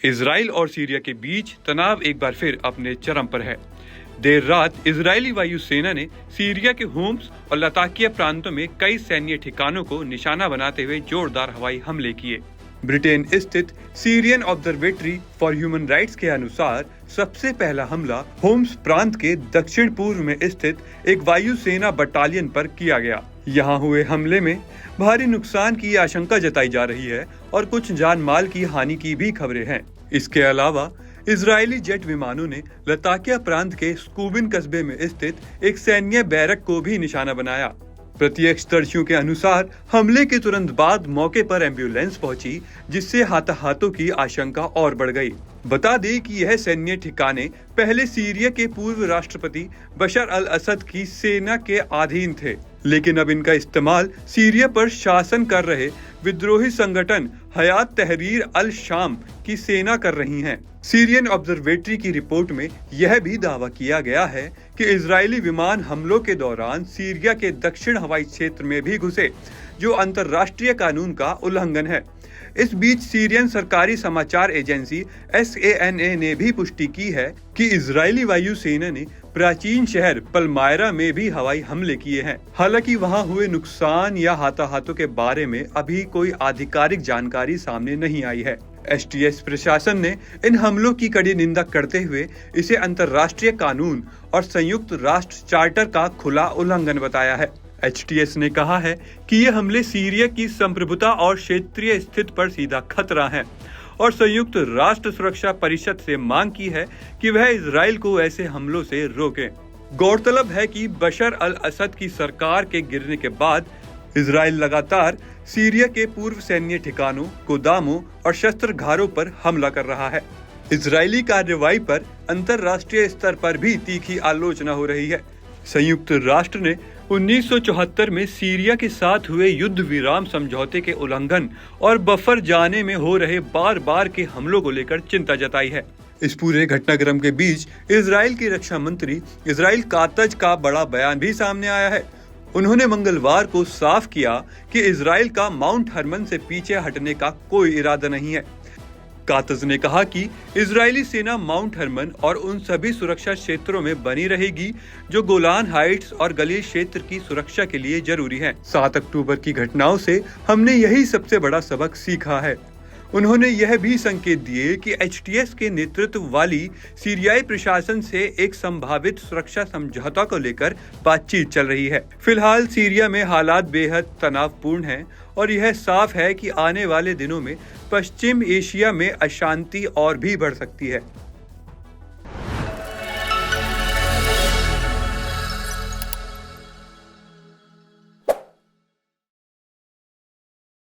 Israel और Syria के बीच तनाव एक बार फिर अपने चरम पर है। देर रात इजरायली वायुसेना ने सीरिया के होम्स और लताकिया प्रांतों में कई सैन्य ठिकानों को निशाना बनाते हुए जोरदार हवाई हमले किए। ब्रिटेन स्थित Syrian observatory for human rights के अनुसार सबसे पहला हमला होम्स प्रांत के दक्षिण पूर्व में स्थित एक वायुसेना बटालियन पर किया गया। यहाँ हुए हमले में भारी नुकसान की आशंका जताई जा रही है और कुछ जान माल की हानि की भी खबरें हैं। इसके अलावा इजरायली जेट विमानों ने लताकिया प्रांत के स्कूबिन कस्बे में स्थित एक सैन्य बैरक को भी निशाना बनाया। प्रत्यक्षदर्शियों के अनुसार हमले के तुरंत बाद मौके पर एम्बुलेंस पहुंची, जिससे हाथापाई की आशंका और बढ़ गई। बता दें कि यह सैन्य ठिकाने पहले सीरिया के पूर्व राष्ट्रपति बशर अल असद की सेना के अधीन थे, लेकिन अब इनका इस्तेमाल सीरिया पर शासन कर रहे विद्रोही संगठन हयात तहरीर अल शाम की सेना कर रही है। सीरियन ऑब्जर्वेटरी की रिपोर्ट में यह भी दावा किया गया है कि इजरायली विमान हमलों के दौरान सीरिया के दक्षिण हवाई क्षेत्र में भी घुसे, जो अंतर्राष्ट्रीय कानून का उल्लंघन है। इस बीच सीरियन सरकारी समाचार एजेंसी SANA ने भी पुष्टि की है कि इजरायली वायुसेना ने प्राचीन शहर पलमायरा में भी हवाई हमले किए हैं। हालांकि वहां हुए नुकसान या हाथापाई के बारे में अभी कोई आधिकारिक जानकारी सामने नहीं आई है। STS प्रशासन ने इन हमलों की कड़ी निंदा करते हुए इसे अंतर्राष्ट्रीय कानून और संयुक्त राष्ट्र चार्टर का खुला उल्लंघन बताया है। HTS ने कहा है कि ये हमले सीरिया की संप्रभुता और क्षेत्रीय स्थिति पर सीधा खतरा हैं और संयुक्त राष्ट्र सुरक्षा परिषद से मांग की है कि वह इजराइल को ऐसे हमलों से रोके। गौरतलब है कि बशर अल असद की सरकार के गिरने के बाद इजराइल लगातार सीरिया के पूर्व सैन्य ठिकानों, गोदामों और शस्त्रागारों पर हमला कर रहा है। इजरायली कार्रवाई पर अंतर्राष्ट्रीय स्तर पर भी तीखी आलोचना हो रही है। संयुक्त राष्ट्र ने 1974 में सीरिया के साथ हुए युद्ध विराम समझौते के उल्लंघन और बफर जाने में हो रहे बार बार के हमलों को लेकर चिंता जताई है। इस पूरे घटनाक्रम के बीच इजराइल की रक्षा मंत्री इजराइल कातज का बड़ा बयान भी सामने आया है। उन्होंने मंगलवार को साफ किया कि इजराइल का माउंट हर्मन से पीछे हटने का कोई इरादा नहीं है। कातज ने कहा कि इजरायली सेना माउंट हर्मन और उन सभी सुरक्षा क्षेत्रों में बनी रहेगी जो गोलान हाइट्स और गलील क्षेत्र की सुरक्षा के लिए जरूरी है। 7 अक्टूबर की घटनाओं से हमने यही सबसे बड़ा सबक सीखा है। उन्होंने यह भी संकेत दिए कि HTS के नेतृत्व वाली सीरियाई प्रशासन से एक संभावित सुरक्षा समझौता को लेकर बातचीत चल रही है। फिलहाल सीरिया में हालात बेहद तनावपूर्ण हैं और यह साफ है कि आने वाले दिनों में पश्चिम एशिया में अशांति और भी बढ़ सकती है।